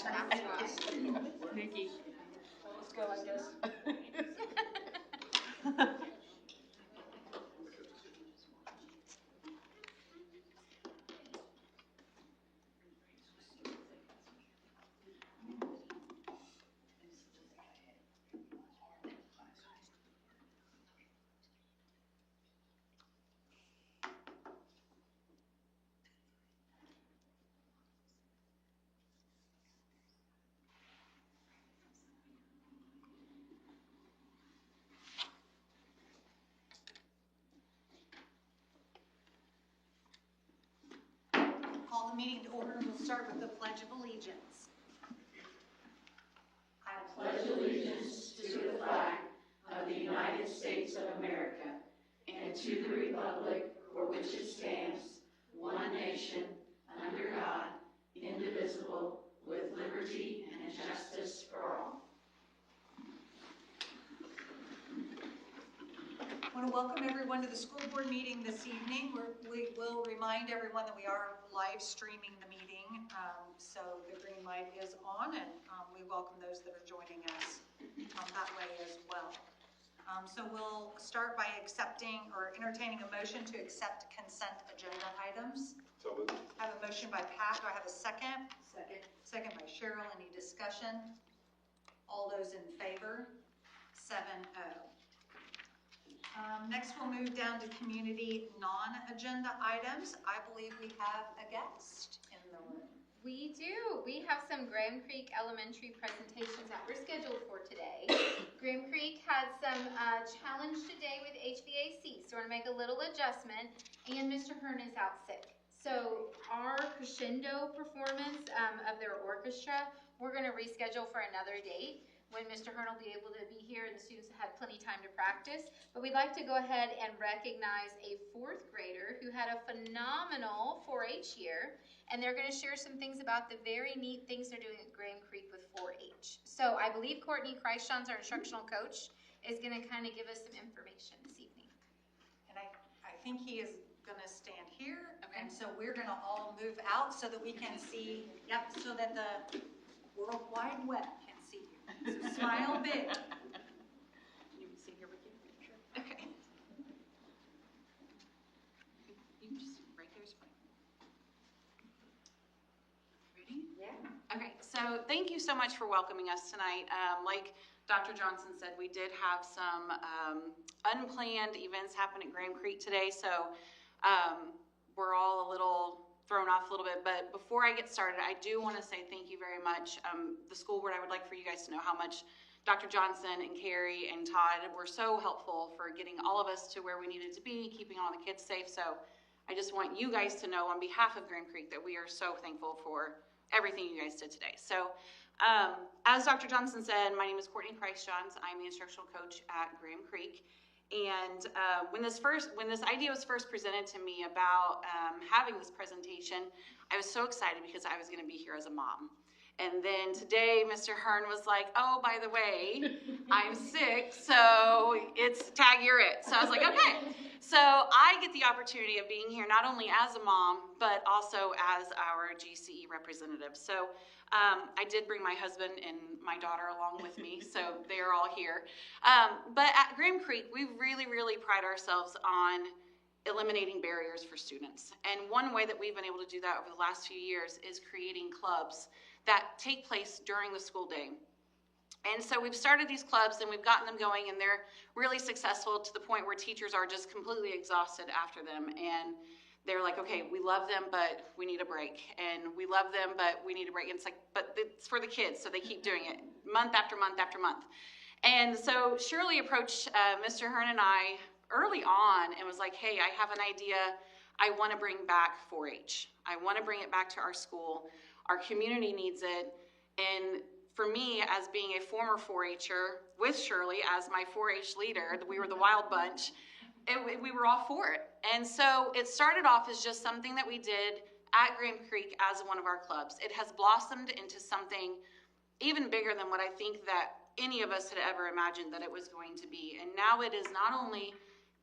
That's right. Nikki. Let's go, I guess. Call the meeting to order, and we'll start with the Pledge of Allegiance. I pledge allegiance to the flag of the United States of America and to the republic for which it stands, one nation, under God, indivisible, with liberty and justice for all. I want to welcome everyone to the school board meeting this evening. We will remind everyone that we are live streaming the meeting, so the green light is on, and we welcome those that are joining us that way as well. So we'll start by accepting or entertaining a motion to accept consent agenda items. So moved. I have a motion by Pat. Do I have a second? Second. Second by Cheryl. Any discussion? All those in favor? 7-0. Next, we'll move down to community non-agenda items. I believe we have a guest in the room. We do. We have some Graham Creek Elementary presentations that were scheduled for today. Graham Creek had some challenge today with HVAC, so we're going to make a little adjustment, and Mr. Hearn is out sick. So our crescendo performance of their orchestra, we're going to reschedule for another date when Mr. Hearn will be able to be here and the students have plenty of time to practice. But we'd like to go ahead and recognize a 4th grader who had a phenomenal 4-H year, and they're going to share some things about the very neat things they're doing at Graham Creek with 4-H. So I believe Courtney Christians, our instructional coach, is going to kind of give us some information this evening. And I think he is going to stand here, and so we're going to all move out so that we can see, so that the World Wide Web can see you. So smile big. You can see here with you. Sure. Okay. You can just right there's fine. Ready? Yeah. Okay, so thank you so much for welcoming us tonight. Like Dr. Johnson said, we did have some unplanned events happen at Graham Creek today, so we're all a little thrown off a little bit, but before I get started, I do want to say thank you very much. The school board, I would like for you guys to know how much Dr. Johnson and Carrie and Todd were so helpful for getting all of us to where we needed to be, keeping all the kids safe. So I just want you guys to know on behalf of Graham Creek that we are so thankful for everything you guys did today. So as Dr. Johnson said, my name is Courtney Christians. I'm the instructional coach at Graham Creek. And when this idea was first presented to me about having this presentation, I was so excited because I was going to be here as a mom. And then today, Mr. Hearn was like, oh, by the way, I'm sick, so it's tag, you're it. So I was like, okay. So I get the opportunity of being here not only as a mom, but also as our GCE representative. So I did bring my husband and my daughter along with me, so they are all here. But at Graham Creek, we really, really pride ourselves on eliminating barriers for students. And one way that we've been able to do that over the last few years is creating clubs that take place during the school day. And so we've started these clubs and we've gotten them going, and they're really successful to the point where teachers are just completely exhausted after them. And they're like, okay, we love them, but we need a break. And we love them, but we need a break. And it's like, but it's for the kids, so they keep doing it month after month after month. And so Shirley approached Mr. Hearn and I early on and was like, hey, I have an idea. I want to bring back 4-H. I want to bring it back to our school. Our community needs it. And for me, as being a former 4-H'er with Shirley as my 4-H leader, we were the wild bunch, we were all for it. And so it started off as just something that we did at Graham Creek as one of our clubs. It has blossomed into something even bigger than what I think that any of us had ever imagined that it was going to be. And now it is not only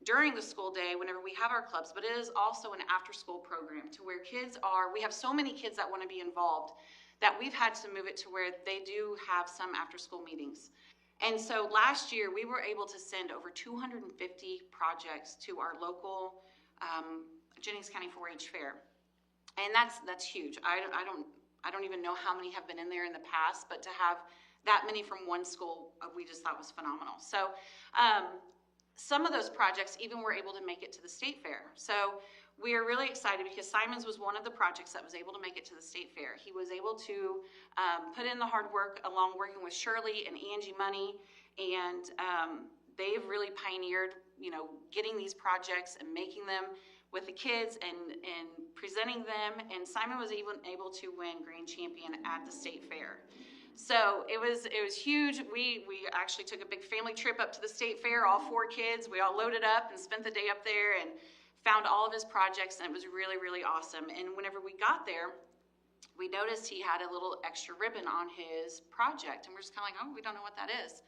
during the school day whenever we have our clubs, but it is also an after-school program to where kids are, we have so many kids that want to be involved that we've had to move it to where they do have some after-school meetings. And so last year, we were able to send over 250 projects to our local Jennings County 4-H fair. And that's huge. I don't even know how many have been in there in the past, but to have that many from one school, we just thought was phenomenal. So some of those projects even were able to make it to the state fair. So we are really excited because Simon's was one of the projects that was able to make it to the state fair. He was able to put in the hard work along working with Shirley and Angie Money, and they've really pioneered, getting these projects and making them with the kids and presenting them. And Simon was even able to win grand champion at the state fair. So it was huge. We actually took a big family trip up to the state fair, all 4 kids. We all loaded up and spent the day up there and found all of his projects, and it was really, really awesome. And whenever we got there, we noticed he had a little extra ribbon on his project, and we're just kind of like, oh, we don't know what that is.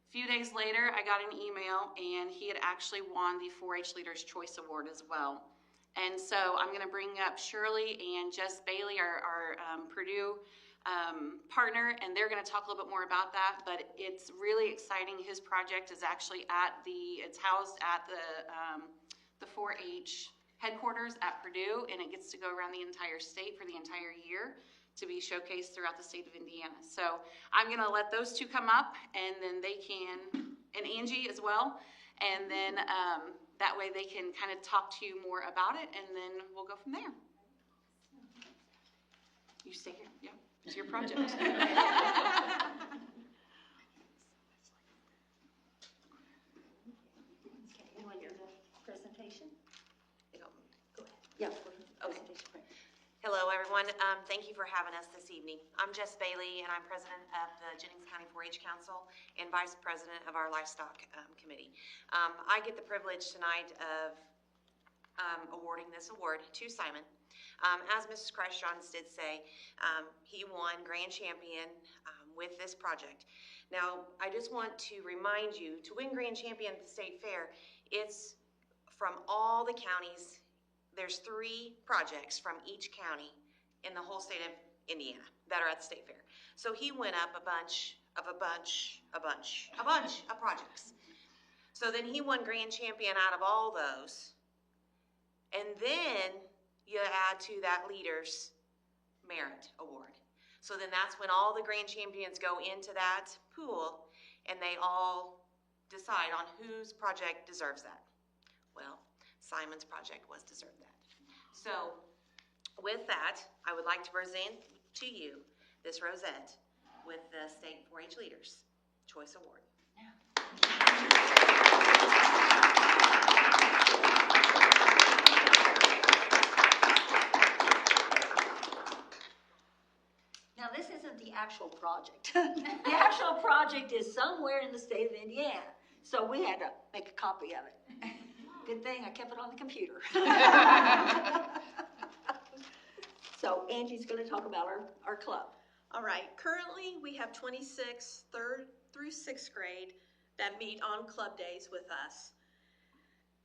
A few days later, I got an email, and he had actually won the 4-H Leaders Choice Award as well. And so I'm going to bring up Shirley and Jess Bailey, our Purdue partner, and they're going to talk a little bit more about that. But it's really exciting. His project is actually it's housed at the 4-H headquarters at Purdue, and it gets to go around the entire state for the entire year to be showcased throughout the state of Indiana. So I'm going to let those 2 come up, and then they can, and Angie as well, and then that way they can kind of talk to you more about it, and then we'll go from there. You stay here. Yeah, it's your project. Okay, you want to do the presentation? Go ahead. Yeah. Okay. Hello, everyone. Thank you for having us this evening. I'm Jess Bailey, and I'm president of the Jennings County 4-H Council and vice president of our livestock committee. I get the privilege tonight of awarding this award to Simon. As Mrs. Christ-Johns did say, he won grand champion with this project. Now, I just want to remind you, to win grand champion at the state fair, it's from all the counties. There's 3 projects from each county in the whole state of Indiana that are at the state fair. So he went up a bunch of projects. So then he won grand champion out of all those. And then you add to that Leaders Merit Award. So then that's when all the grand champions go into that pool and they all decide on whose project deserves that. Well, Simon's project was deserved that. So with that, I would like to present to you this rosette with the State 4-H Leaders Choice Award. Now, this isn't the actual project. The actual project is somewhere in the state of Indiana, so we had to make a copy of it. Good thing I kept it on the computer. So Angie's going to talk about our club. All right, currently we have 26 3rd through 6th grade that meet on club days with us.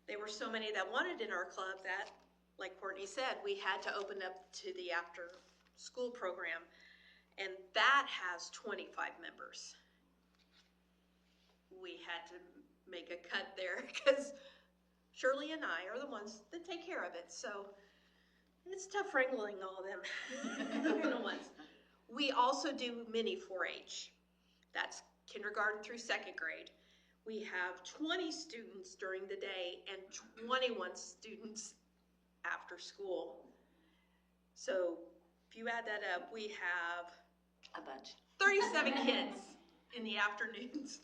There were so many that wanted in our club that, like Courtney said, we had to open up to the after school program, and that has 25 members. We had to make a cut there because Shirley and I are the ones that take care of it, so it's tough wrangling all of them at once. We also do mini 4-H. That's kindergarten through 2nd grade. We have 20 students during the day and 21 students after school. So if you add that up, we have A bunch. 37 kids in the afternoons.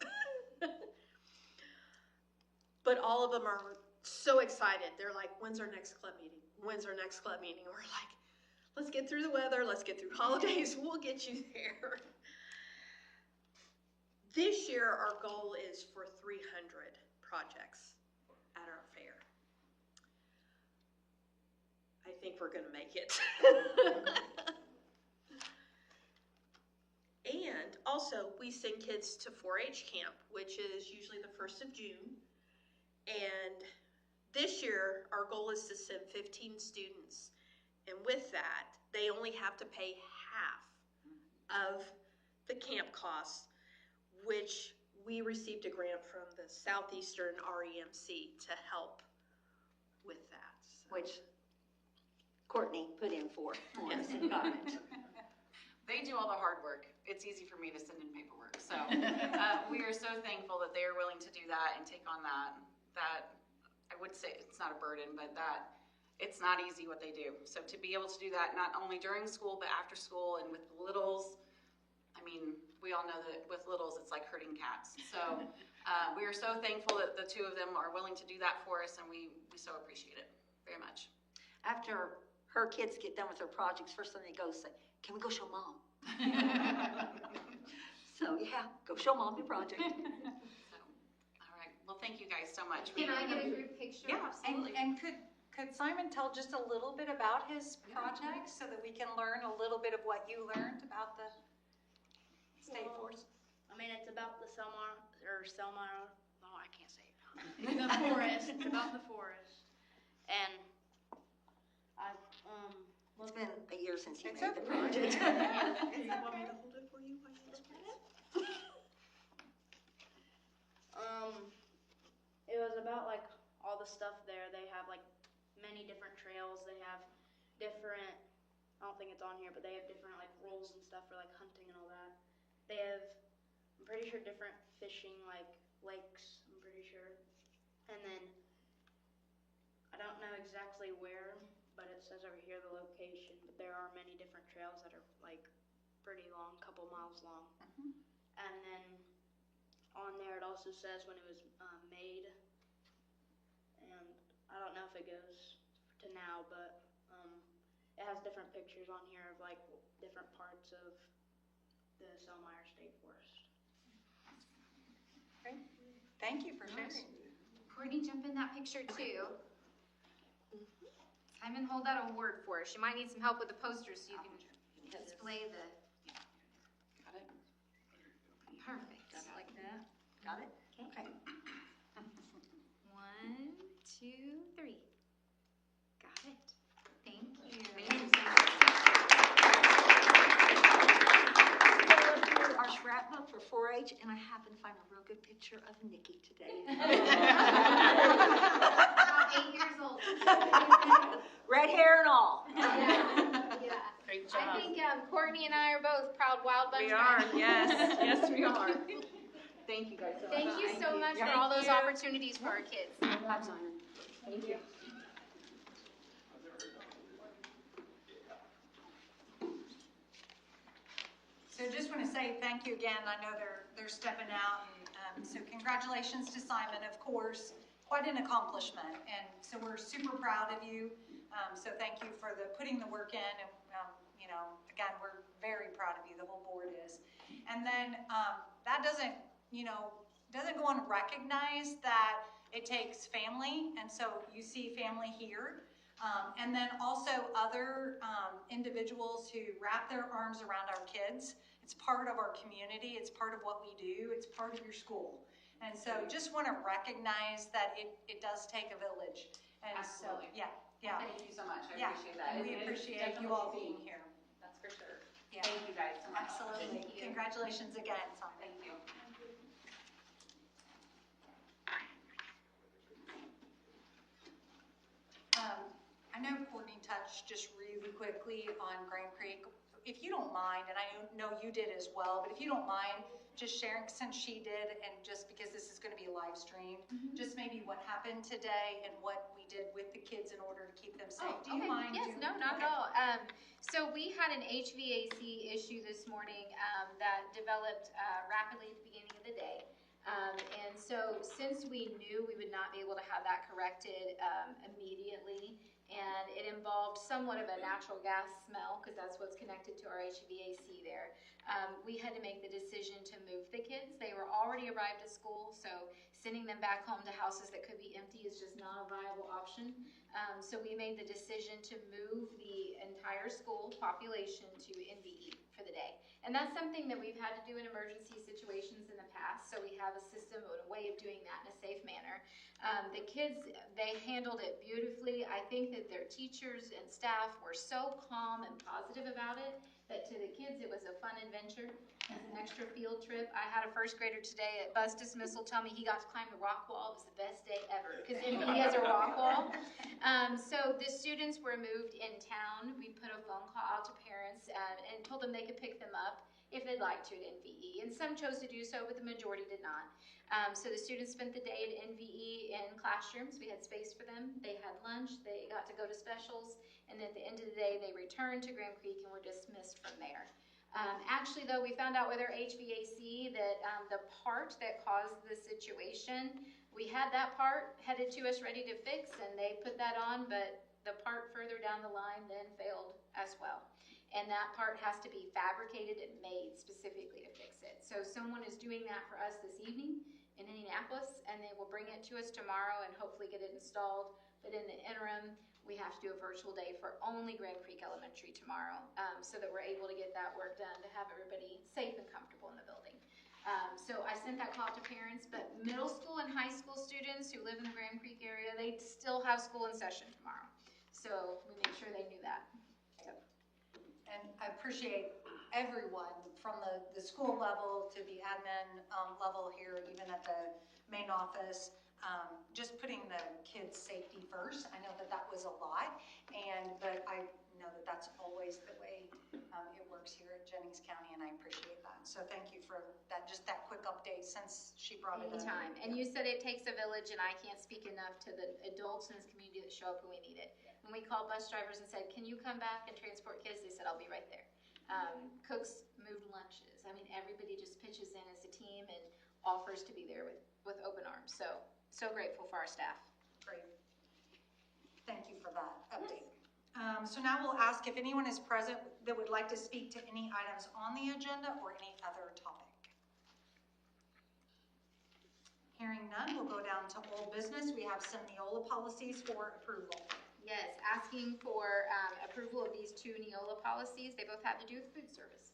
But all of them are so excited. They're like, when's our next club meeting? When's our next club meeting? And we're like, let's get through the weather. Let's get through holidays. We'll get you there. This year, our goal is for 300 projects at our fair. I think we're going to make it. And also, we send kids to 4-H camp, which is usually the 1st of June. And this year, our goal is to send 15 students. And with that, they only have to pay half of the camp costs, which we received a grant from the Southeastern REMC to help with that. So. Which Courtney put in for us and got it. They do all the hard work. It's easy for me to send in paperwork. So we are so thankful that they are willing to do that and take on that. That I would say it's not a burden, but that it's not easy what they do. So to be able to do that not only during school, but after school and with the littles, I mean, we all know that with littles, it's like herding cats. So we are so thankful that the two of them are willing to do that for us, and we so appreciate it very much. After her kids get done with their projects, first thing they go say, can we go show mom? So yeah, go show mom your project. So, all right. Well, thank you guys so much. Can I get a group picture? Yeah, absolutely. And could Simon tell just a little bit about his project so that we can learn a little bit of what you learned about the state forest? I mean, it's about the Selma, oh, I can't say it. The forest, it's about the forest. And It's been a year since you It's made the okay. project. You want me to hold it for you while you explain it? it was about like all the stuff there. They have like many different trails. They have different, I don't think it's on here, but they have different like rules and stuff for like hunting and all that. They have, I'm pretty sure, different fishing like lakes, I'm pretty sure. And then, I don't know exactly where, but it says over here the location, but there are many different trails that are like pretty long, couple miles long. And then on there it also says when it was made, and I don't know if it goes to now, but it has different pictures on here of like different parts of the Selmeyer State Forest. Great. Thank you for sharing. Courtney, jump in that picture too. Simon, hold that award for us. You might need some help with the posters so you can display the. Got it? Perfect. Just like that. Got it? Okay. 1, 2, 3. Got it. Thank you. Thank you so much. Our scrapbook for 4-H, and I happened to find a real good picture of Nikki today. About 8 years old. Red hair and all. Yeah. Great I think Courtney and I are both proud Wild Bunch We are, fans. yes. Yes, we are. Thank you guys so much. Thank you so much for all those opportunities for our kids. Thank you. So just want to say thank you again. I know they're stepping out, and so congratulations to Simon, of course. Quite an accomplishment, and so we're super proud of you. So thank you for putting the work in, and again, we're very proud of you. The whole board is. And then that doesn't go unrecognized that it takes family, and so you see family here. And then also other individuals who wrap their arms around our kids. It's part of our community. It's part of what we do. It's part of your school. And so just want to recognize that it does take a village. And Absolutely. So, yeah. Thank you so much. I Yeah, appreciate that. and we It is appreciate you all being here. That's for sure. Yeah. Thank you guys so much. Absolutely. Thank you. Congratulations again, Simon. Thank you. I know Courtney touched just really quickly on Grand Creek. If you don't mind, and I know you did as well, but if you don't mind just sharing, since she did, and just because this is going to be live streamed, just maybe what happened today and what we did with the kids in order to keep them safe. Do you mind? Yes, no, not at all. So we had an HVAC issue this morning that developed rapidly at the beginning of the day. And so since we knew we would not be able to have that corrected immediately, and it involved somewhat of a natural gas smell, because that's what's connected to our HVAC there, we had to make the decision to move the kids. They were already arrived at school, so sending them back home to houses that could be empty is just not a viable option. So we made the decision to move the entire school population to NVE for the day. And that's something that we've had to do in emergency situations in the past, so we have a system and a way of doing that in a safe manner. The kids, they handled it beautifully. I think that their teachers and staff were so calm and positive about it that to the kids, it was a fun adventure. As an extra field trip, I had a first grader today at bus dismissal tell me he got to climb the rock wall. It was the best day ever because NVE has a rock wall. So the students were moved in town. We put a phone call out to parents and told them they could pick them up if they'd like to at NVE. And some chose to do so, but the majority did not. So the students spent the day at NVE in classrooms. We had space for them. They had lunch. They got to go to specials. And at the end of the day, they returned to Graham Creek and were dismissed from there. Actually, though, we found out with our HVAC that the part that caused the situation, we had that part headed to us ready to fix, and they put that on, but the part further down the line then failed as well. And that part has to be fabricated and made specifically to fix it. So someone is doing that for us this evening in Indianapolis, and they will bring it to us tomorrow and hopefully get it installed. But in the interim, we have to do a virtual day for only Graham Creek Elementary tomorrow, so that we're able to get that work done to have everybody safe and comfortable in the building. So I sent that call to parents, but middle school and high school students who live in the Graham Creek area, they still have school in session tomorrow. So we made sure they knew that. So. And I appreciate everyone from the school level to the admin level here, even at the main office, just putting the kids' safety first. I know that was a lot, but I know that that's always the way it works here at Jennings County, and I appreciate that. So thank you for that, just that quick update since she brought it up. Anytime. And you said it takes a village, and I can't speak enough to the adults in this community that show up when we need it. When we called bus drivers and said, can you come back and transport kids? They said, I'll be right there. Cooks moved lunches. I mean, everybody just pitches in as a team and offers to be there with open arms. So grateful for our staff. Great. Thank you for that update. So now we'll ask if anyone is present that would like to speak to any items on the agenda or any other topic. Hearing none, we'll go down to old business. We have some Neola policies for approval. Yes, asking for approval of these two Neola policies. They both have to do with food service.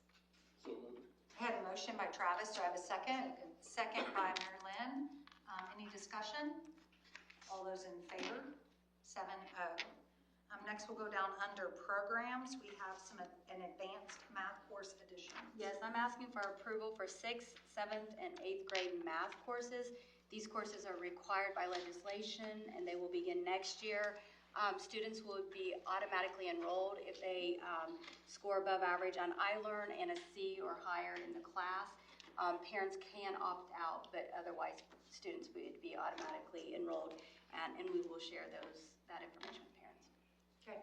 I had a motion by Travis. Do I have a second? Second by Mary Lynn. Any discussion? All those in favor? 7-0. Next, we'll go down under programs. We have an advanced math course addition. Yes, I'm asking for approval for 6th, 7th, and 8th grade math courses. These courses are required by legislation, and they will begin next year. Students will be automatically enrolled if they score above average on iLearn and a C or higher in the class. Parents can opt out, but otherwise students would be automatically enrolled, and we will share that information with parents. Okay.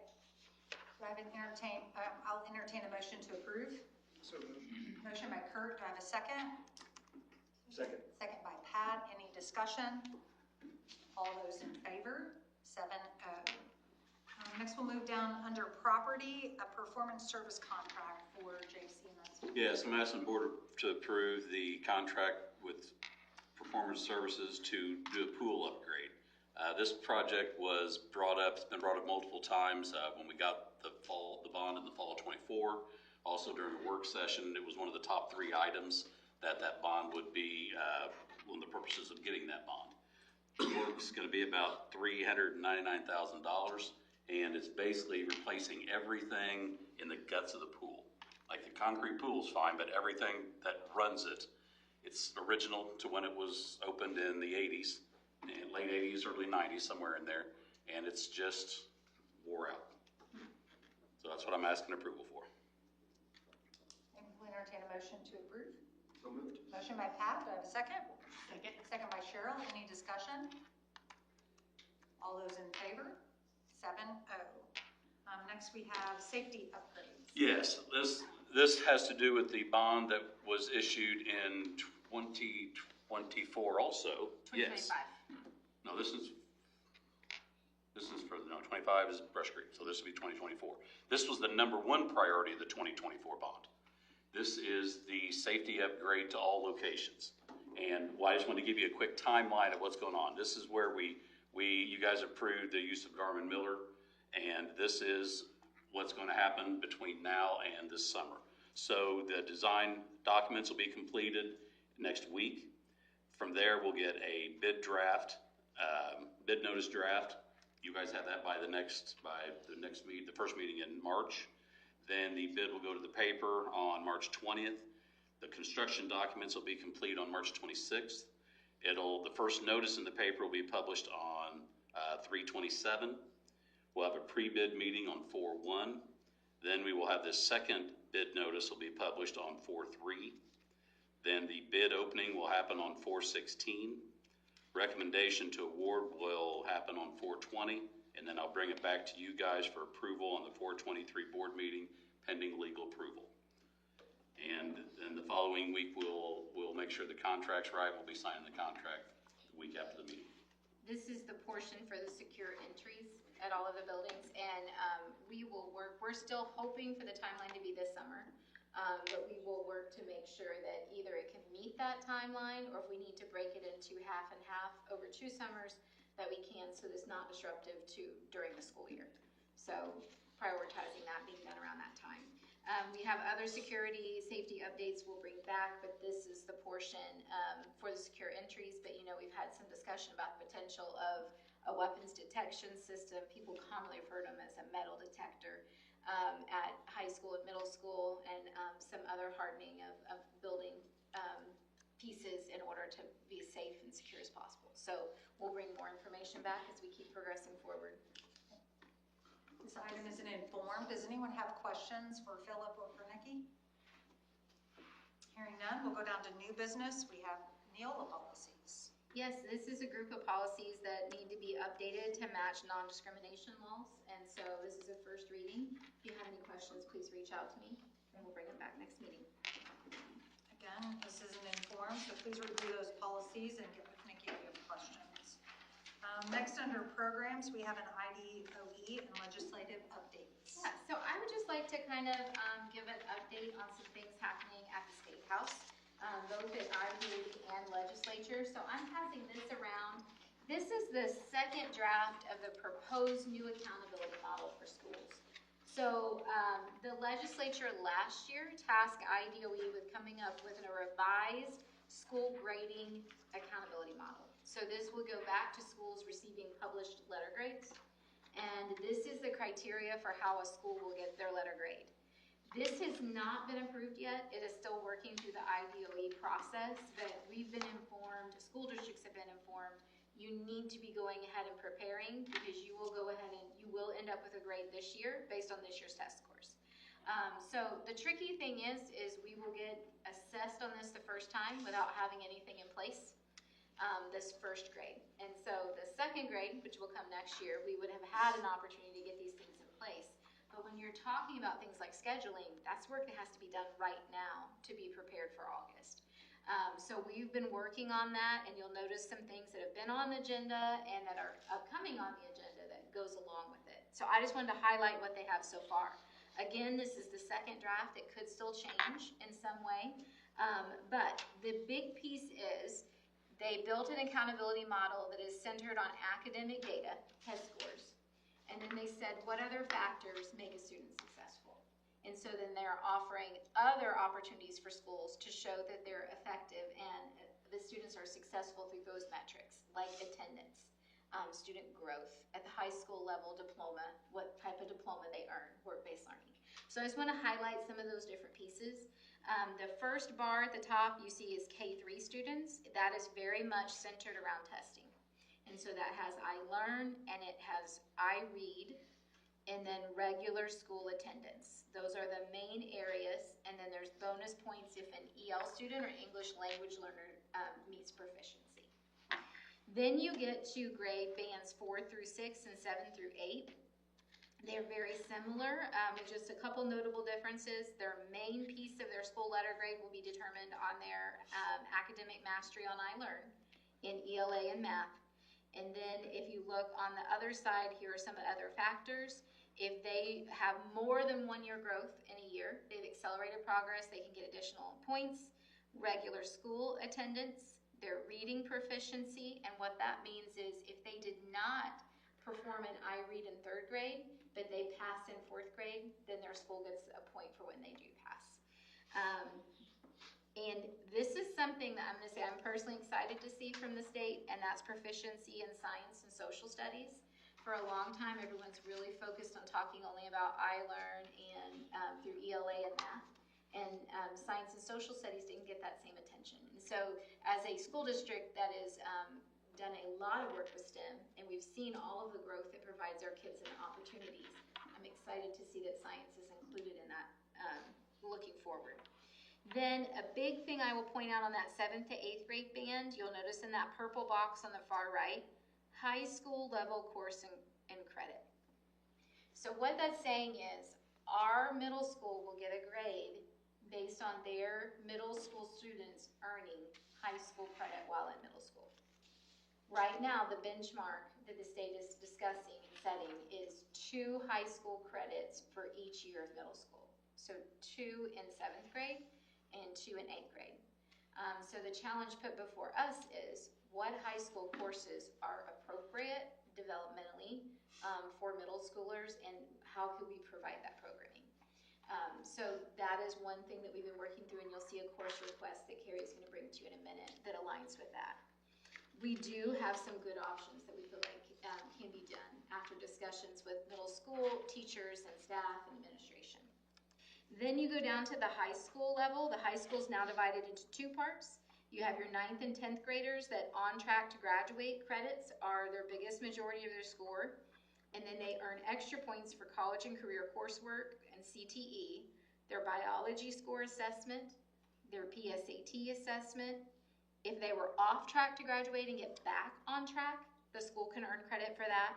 Do I have I'll entertain a motion to approve. So moved. Motion by Kurt. Do I have a second? Second. Second by Pat. Any discussion? All those in favor? 7-0. Next, we'll move down under property, a performance service contract for JCNS. Yes, I'm asking the board to approve the contract with Performance Services to do a pool upgrade. This project was brought up, it's been brought up multiple times when we got the bond in the fall of '24. Also during the work session, it was one of the top 3 items that bond would be one of the purposes of getting that bond. The work's going to be about $399,000, and it's basically replacing everything in the guts of the pool. Like the concrete pool's fine, but everything that runs it, it's original to when it was opened in the 80s, late 80s, early 90s, somewhere in there, and it's just wore out. So that's what I'm asking approval for. And we'll entertain a motion to approve. So moved. Motion by Pat. Do I have a second? Second by Cheryl. Any discussion? All those in favor? 7-0. Next, we have safety upgrades. Yes, this has to do with the bond that was issued in 2024 also. 2025. Yes. No, this is for, 25 is Brush Creek, so this would be 2024. This was the #1 priority of the 2024 bond. This is the safety upgrade to all locations. And I just want to give you a quick timeline of what's going on. This is where you guys approved the use of Garmin Miller, and this is what's going to happen between now and this summer. So the design documents will be completed next week. From there, we'll get a bid draft Bid notice draft, you guys have that by the first meeting in March. Then the bid will go to the paper on March 20th. The construction documents will be complete on March 26th. The first notice in the paper will be published on 3/27. We'll have a pre-bid meeting on 4/1. Then we will have the second bid notice will be published on 4/3. Then the bid opening will happen on 4/16. Recommendation to award will happen on 4/20, and then I'll bring it back to you guys for approval on the 4/23 board meeting, pending legal approval. And then the following week, we'll make sure the contract's right. We'll be signing the contract the week after the meeting. This is the portion for the secure entries at all of the buildings, and we will work, we're still hoping for the timeline to be this summer, but we will work to make sure that either it can meet that timeline, or if we need to break it into half and half over 2 summers, that we can, so it's not disruptive during the school year. So prioritizing that being done around that time. We have other security, safety updates we'll bring back, but this is the portion for the secure entries. But we've had some discussion about the potential of a weapons detection system. People commonly refer to them as a metal detector at high school and middle school, and some other hardening of building pieces in order to be as safe and secure as possible. So we'll bring more information back as we keep progressing forward. This item is an informed. Does anyone have questions for Philip or for Nikki? Hearing none, we'll go down to new business. We have Neola policies. Yes, this is a group of policies that need to be updated to match non-discrimination laws, and so this is a first reading. If you have any questions, please reach out to me, and we'll bring them back next meeting. Again, this is an informed, so please review those policies and get with Nikki if you have questions. Next, under programs, we have an IDOE and legislative updates. Yeah, so I would just like to kind of give an update on some things happening at the State House, both at IDOE and legislature. So I'm passing this around. This is the second draft of the proposed new accountability model for schools. So the legislature last year tasked IDOE with coming up with a revised school grading accountability model. So this will go back to schools receiving published letter grades. And this is the criteria for how a school will get their letter grade. This has not been approved yet. It is still working through the IDOE process, but we've been informed, school districts have been informed, you need to be going ahead and preparing, because you will go ahead and you will end up with a grade this year based on this year's test scores. So the tricky thing is we will get assessed on this the first time without having anything in place. This first grade. And so the second grade, which will come next year, we would have had an opportunity to get these things in place. But when you're talking about things like scheduling, that's work that has to be done right now to be prepared for August. So we've been working on that, and you'll notice some things that have been on the agenda and that are upcoming on the agenda that goes along with it. So I just wanted to highlight what they have so far. Again, this is the second draft. It could still change in some way. But the big piece is they built an accountability model that is centered on academic data, test scores, and then they said what other factors make a student successful. And so then they're offering other opportunities for schools to show that they're effective and the students are successful through those metrics, like attendance, student growth, at the high school level diploma, what type of diploma they earn, work-based learning. So I just want to highlight some of those different pieces. The first bar at the top you see is K-3 students. That is very much centered around testing. And so that has I Learn, and it has I Read, and then regular school attendance. Those are the main areas, and then there's bonus points if an EL student or English language learner meets proficiency. Then you get to grade bands 4 through 6 and 7 through 8. They're very similar, with just a couple notable differences. Their main piece of their school letter grade will be determined on their academic mastery on I Learn in ELA and math. And then if you look on the other side, here are some other factors. If they have more than 1 year growth in a year, they've accelerated progress, they can get additional points. Regular school attendance, their reading proficiency, and what that means is if they did not perform an I Read in 3rd grade, but they passed in 4th grade, then their school gets a point for when they do pass. And this is something that I'm gonna say I'm personally excited to see from the state, and that's proficiency in science and social studies. For a long time, everyone's really focused on talking only about iLearn and through ELA and math. And science and social studies didn't get that same attention. And so as a school district that is done a lot of work with STEM, and we've seen all of the growth it provides our kids and opportunities, I'm excited to see that science is included in that looking forward. Then a big thing I will point out on that 7th to 8th grade band, you'll notice in that purple box on the far right, high school level course and credit. So what that's saying is our middle school will get a grade based on their middle school students earning high school credit while in middle school. Right now, the benchmark that the state is discussing and setting is 2 high school credits for each year of middle school. So 2 in 7th grade and 2 in 8th grade. So the challenge put before us is what high school courses are appropriate developmentally for middle schoolers, and how could we provide that programming? So that is one thing that we've been working through, and you'll see a course request that Carrie's going to bring to you in a minute that aligns with that. We do have some good options that we feel like can be done after discussions with middle school teachers and staff and administration. Then you go down to the high school level. The high school is now divided into 2 parts. You have your 9th and 10th graders that on track to graduate credits are their biggest majority of their score. And then they earn extra points for college and career coursework and CTE, their biology score assessment, their PSAT assessment. If they were off track to graduate and get back on track, the school can earn credit for that.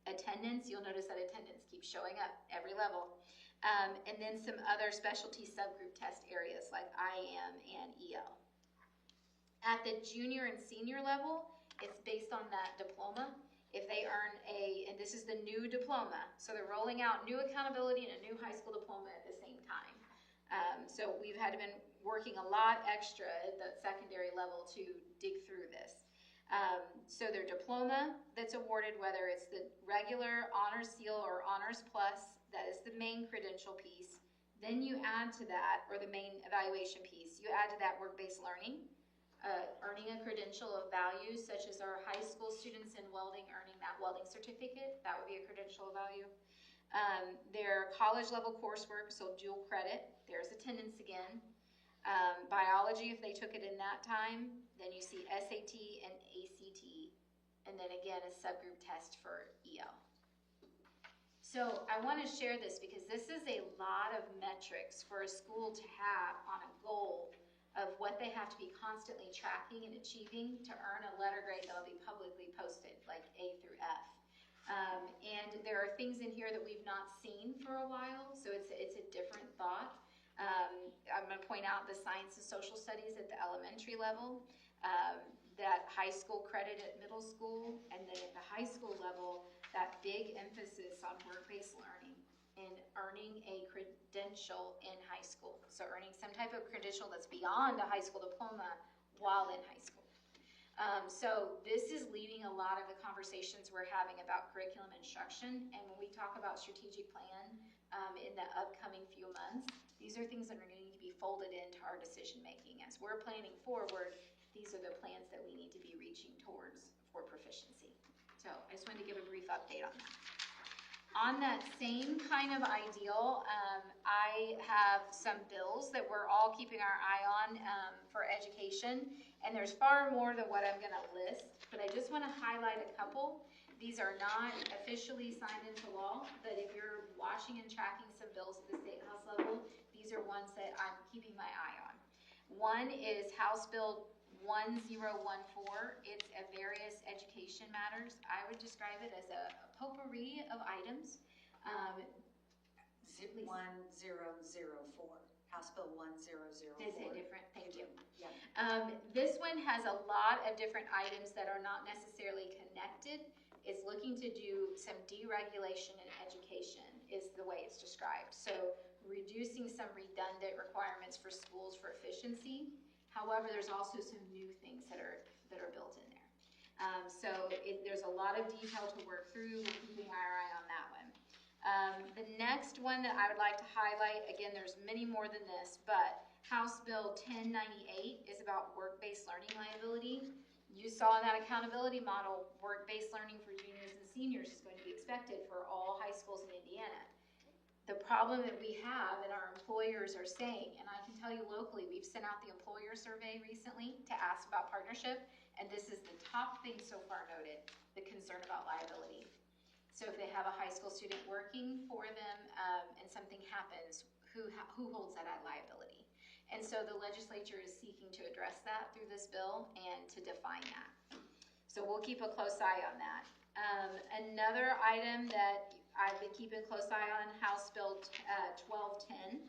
Attendance, you'll notice that attendance keeps showing up every level. And then some other specialty subgroup test areas like IM and EL. At the junior and senior level, it's based on that diploma. If they earn and this is the new diploma, so they're rolling out new accountability and a new high school diploma at the same time. So we've had been working a lot extra at the secondary level to dig through this. So their diploma that's awarded, whether it's the regular honors seal or honors plus, that is the main credential piece. Then you add to that, or the main evaluation piece, you add to that work-based learning, earning a credential of value, such as our high school students in welding earning that welding certificate. That would be a credential of value. Their college level coursework, so dual credit, there's attendance again. Biology, if they took it in that time, then you see SAT and ACT, and then again a subgroup test for EL. So I want to share this because this is a lot of metrics for a school to have on a goal of what they have to be constantly tracking and achieving to earn a letter grade that will be publicly posted, like A through F. And there are things in here that we've not seen for a while, so it's a different thought. I'm going to point out the science and social studies at the elementary level, that high school credit at middle school, and then at the high school level, that big emphasis on work-based learning and earning a credential in high school. So earning some type of credential that's beyond a high school diploma while in high school. So this is leading a lot of the conversations we're having about curriculum instruction. And when we talk about strategic plan in the upcoming few months, these are things that are going to need to be folded into our decision making. As we're planning forward, these are the plans that we need to be reaching towards for proficiency. So I just wanted to give a brief update on that. On that same kind of ideal, I have some bills that we're all keeping our eye on for education, and there's far more than what I'm going to list, but I just want to highlight a couple. These are not officially signed into law, but if you're watching and tracking some bills at the State House level, these are ones that I'm keeping my eye on. One is House Bill 1014. It's a various education matters. I would describe it as a potpourri of items. 1004, House Bill 1004. Is it different? Thank you. Yeah. This one has a lot of different items that are not necessarily connected. It's looking to do some deregulation in education is the way it's described. So reducing some redundant requirements for schools for efficiency. However, there's also some new things that are built in there. So there's a lot of detail to work through. We're keeping our eye on that one. The next one that I would like to highlight, again, there's many more than this, but House Bill 1098 is about work-based learning liability. You saw in that accountability model, work-based learning for juniors and seniors is going to be expected for all high schools in Indiana. The problem that we have, and our employers are saying, and I can tell you locally, we've sent out the employer survey recently to ask about partnership, and this is the top thing so far noted, the concern about liability. So if they have a high school student working for them and something happens, who holds that liability? And so the legislature is seeking to address that through this bill and to define that. So we'll keep a close eye on that. Another item that I've been keeping a close eye on, House Bill 1210.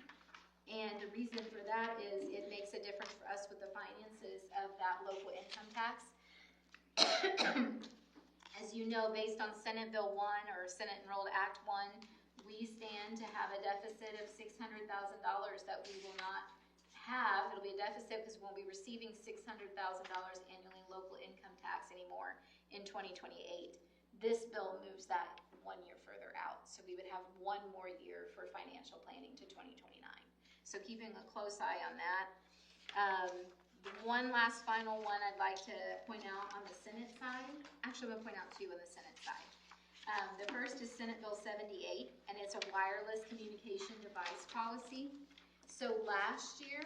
And the reason for that is it makes a difference for us with the finances of that local income tax. As you know, based on Senate Bill 1 or Senate Enrolled Act 1, we stand to have a deficit of $600,000 that we will not have. It'll be a deficit because we won't be receiving $600,000 annually in local income tax anymore in 2028. This bill moves that 1 year further out. So we would have one more year for financial planning to 2029. So keeping a close eye on that. One last final one I'd like to point out on the Senate side. Actually, I'm going to point out two on the Senate side. The first is Senate Bill 78, and it's a wireless communication device policy. So last year,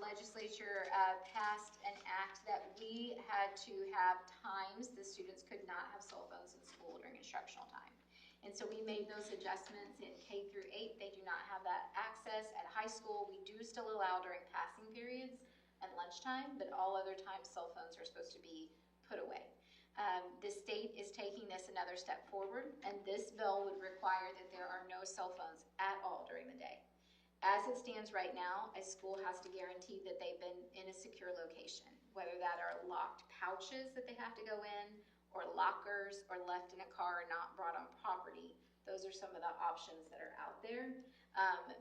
legislature passed an act that we had to have times the students could not have cell phones in school during instructional time. And so we made those adjustments in K through 8. They do not have that access. At high school, we do still allow during passing periods and lunchtime, but all other times cell phones are supposed to be put away. The state is taking this another step forward, and this bill would require that there are no cell phones at all during the day. As it stands right now, a school has to guarantee that they've been in a secure location, whether that are locked pouches that they have to go in, or lockers, or left in a car and not brought on property. Those are some of the options that are out there.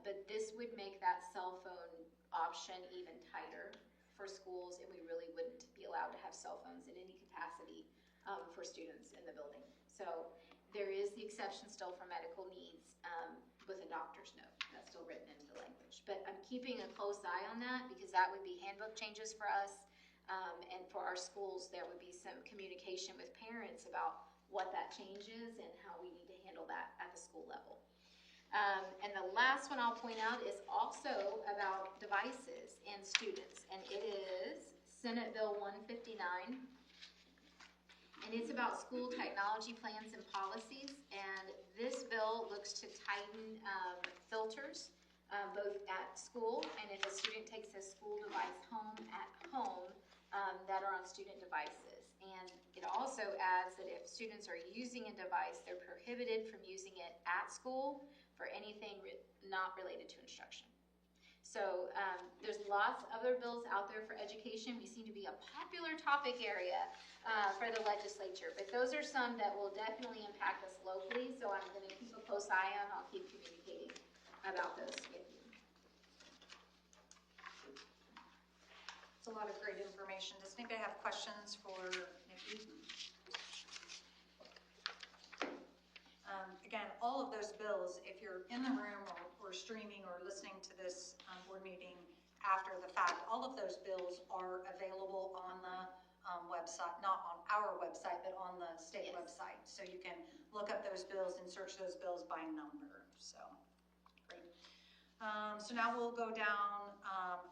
But this would make that cell phone option even tighter for schools, and we really wouldn't be allowed to have cell phones in any capacity for students in the building. So there is the exception still for medical needs with a doctor's note. That's still written into the language. But I'm keeping a close eye on that because that would be handbook changes for us. And for our schools, there would be some communication with parents about what that change is and how we need to handle that at the school level. And the last one I'll point out is also about devices and students, and it is Senate Bill 159, and it's about school technology plans and policies, and this bill looks to tighten filters both at school, and if a student takes a school device home at home, that are on student devices. And it also adds that if students are using a device, they're prohibited from using it at school for anything not related to instruction. So there's lots of other bills out there for education. We seem to be a popular topic area for the legislature, but those are some that will definitely impact us locally, so I'm going to keep a close eye on. I'll keep communicating about those with you. It's a lot of great information. Does anybody have questions for Nikki? Again, all of those bills, if you're in the room or streaming or listening to this board meeting after the fact, all of those bills are available on the website, not on our website, but on the state website. So you can look up those bills and search those bills by number. So, great. So now we'll go down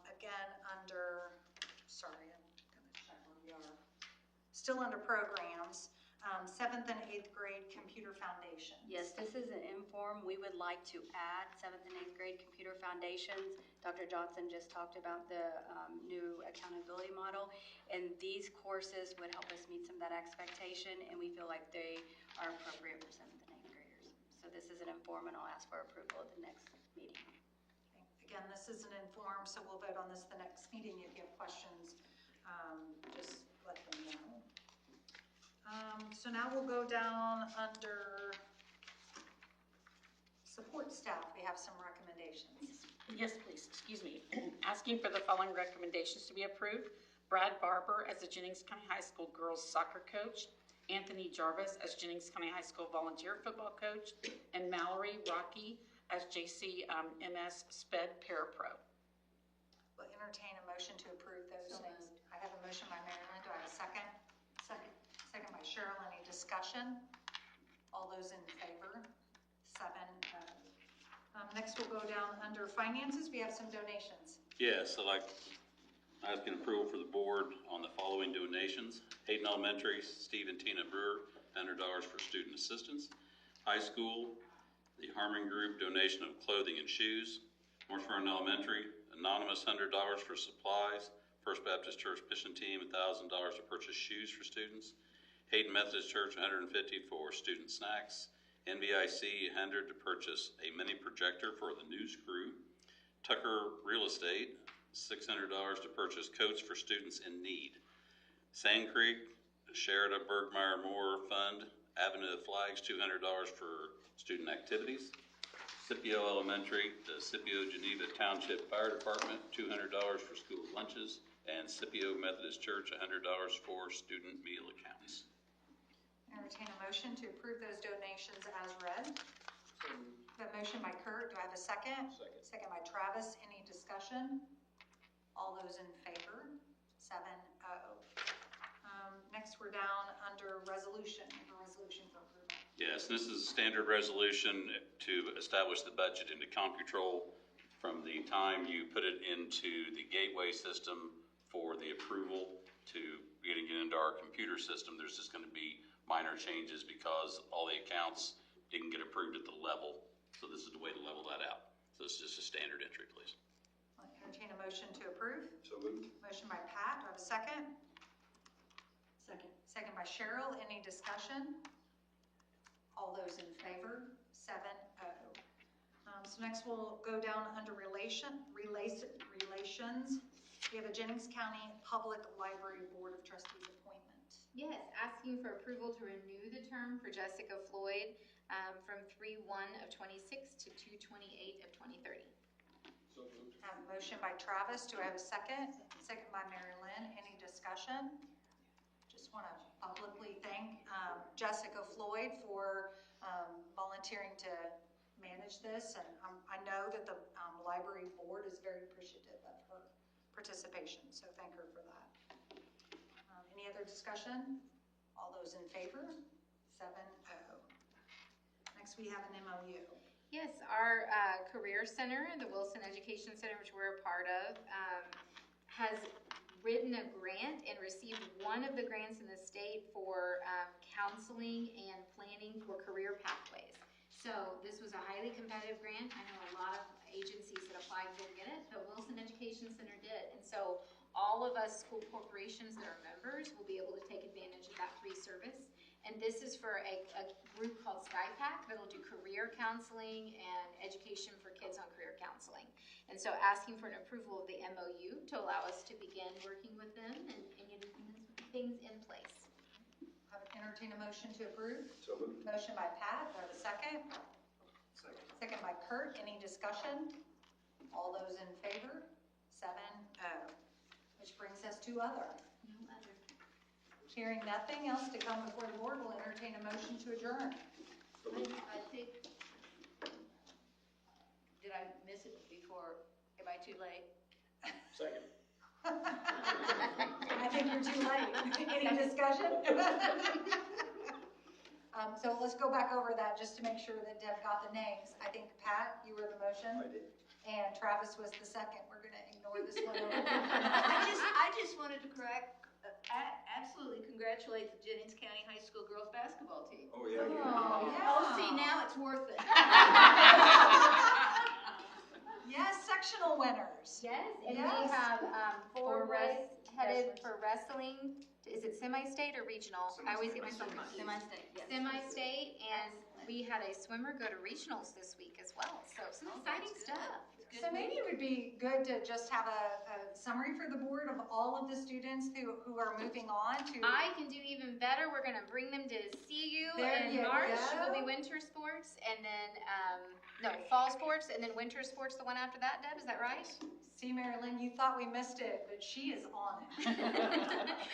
again under, sorry, I'm going to check where we are. Still under programs. 7th and 8th grade computer foundation. Yes, this is an inform. We would like to add 7th and 8th grade computer foundations. Dr. Johnson just talked about the new accountability model, and these courses would help us meet some of that expectation, and we feel like they are appropriate for 7th and 8th graders. So this is an inform, and I'll ask for approval at the next meeting. Okay. Again, this is an inform, so we'll vote on this the next meeting. If you have questions, just let them know. So now we'll go down under support staff. We have some recommendations. Yes, please, excuse me. Asking for the following recommendations to be approved. Brad Barber as the Jennings County High School girls soccer coach. Anthony Jarvis as Jennings County High School volunteer football coach, and Mallory Rocky as JCMS Sped Parapro. We'll entertain a motion to approve those things. I have a motion by Mary Lynn. Do I have a second? Second. Second by Cheryl. Any discussion? All those in favor? 7-0. Next, we'll go down under finances. We have some donations. Yes, I'd like asking approval for the board on the following donations. Hayden Elementary, Steve and Tina Brewer, $100 for student assistance. High School, the Harmon Group, donation of clothing and shoes. North Vernon Elementary, anonymous $100 for supplies. First Baptist Church Mission Team, $1,000 to purchase shoes for students. Hayden Methodist Church, $150 for student snacks. NVIC, $100 to purchase a mini projector for the news crew. Tucker Real Estate, $600 to purchase coats for students in need. Sand Creek, Sheridan Bergmeyer Moore Fund, Avenue of Flags, $200 for student activities. Scipio Elementary, the Scipio Geneva Township Fire Department, $200 for school lunches. And Scipio Methodist Church, $100 for student meal accounts. Entertain a motion to approve those donations as read. The motion by Kurt. Do I have a second? Second. Second by Travis. Any discussion? All those in favor? 7-0. Next, we're down under resolution. A resolution for approval. Yes, this is a standard resolution to establish the budget into CompuTrol from the time you put it into the gateway system for the approval to getting it into our computer system. There's just going to be minor changes because all the accounts didn't get approved at the level. So this is the way to level that out. So it's just a standard entry, please. I'll entertain a motion to approve. So moved. Motion by Pat. Do I have a second? Second. Second by Cheryl. Any discussion? All those in favor? 7-0. So next we'll go down under relations. We have a Jennings County Public Library Board of Trustees appointment. Yes, asking for approval to renew the term for Jessica Floyd from 3/1 of '26 to 2/28 of 2030. So moved. I have a motion by Travis. Do I have a second? Second by Mary Lynn. Any discussion? Just want to publicly thank Jessica Floyd for volunteering to manage this. And I know that the library board is very appreciative of her participation. So thank her for that. Any other discussion? All those in favor? 7-0. Next, we have an MOU. Yes, our Career Center, the Wilson Education Center, which we're a part of, has written a grant and received one of the grants in the state for counseling and planning for career pathways. So this was a highly competitive grant. I know a lot of agencies that applied didn't get it, but Wilson Education Center did. And so all of us school corporations that are members will be able to take advantage of that free service. And this is for a group called SkyPack that'll do career counseling and education for kids on career counseling. And so asking for an approval of the MOU to allow us to begin working with them and getting things in place. I would entertain a motion to approve. So moved. Motion by Pat. Do I have a second? Second. Second by Kurt. Any discussion? All those in favor? 7-0. Which brings us to other. No other. Hearing nothing else to come before the board, will entertain a motion to adjourn. So moved. I think, did I miss it before? Am I too late? Second. I think you're too late. Any discussion? So let's go back over that just to make sure that Deb got the names. I think Pat, you were the motion. I did. And Travis was the second. We're going to ignore this one. I just wanted to absolutely congratulate the Jennings County High School girls basketball team. Oh, yeah. Oh, yeah. Oh, see, now it's worth it. Yes, sectional winners. Yes, and Yes. we have four boys headed wrestlers. for wrestling. Is it semi-state or regional? I always get myself confused. Semi-state, yes. Semi-state, and we had a swimmer go to regionals this week as well. So some exciting stuff. Good So maybe it would be good to just have a summary for the board of all of the students who are moving on to. I can do even better. We're gonna bring them to CU There in you March. go. Will be winter sports, and then no, fall sports, and then winter sports. The one after that, Deb, is that right? See, Marilyn, you thought we missed it, but she is on it.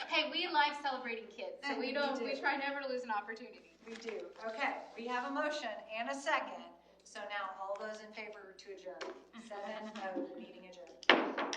Hey, we like celebrating kids, so we We don't. do. We try never to lose an opportunity. We do. Okay, we have a motion and a second. So now all those in favor to adjourn. 7-0, meeting adjourned.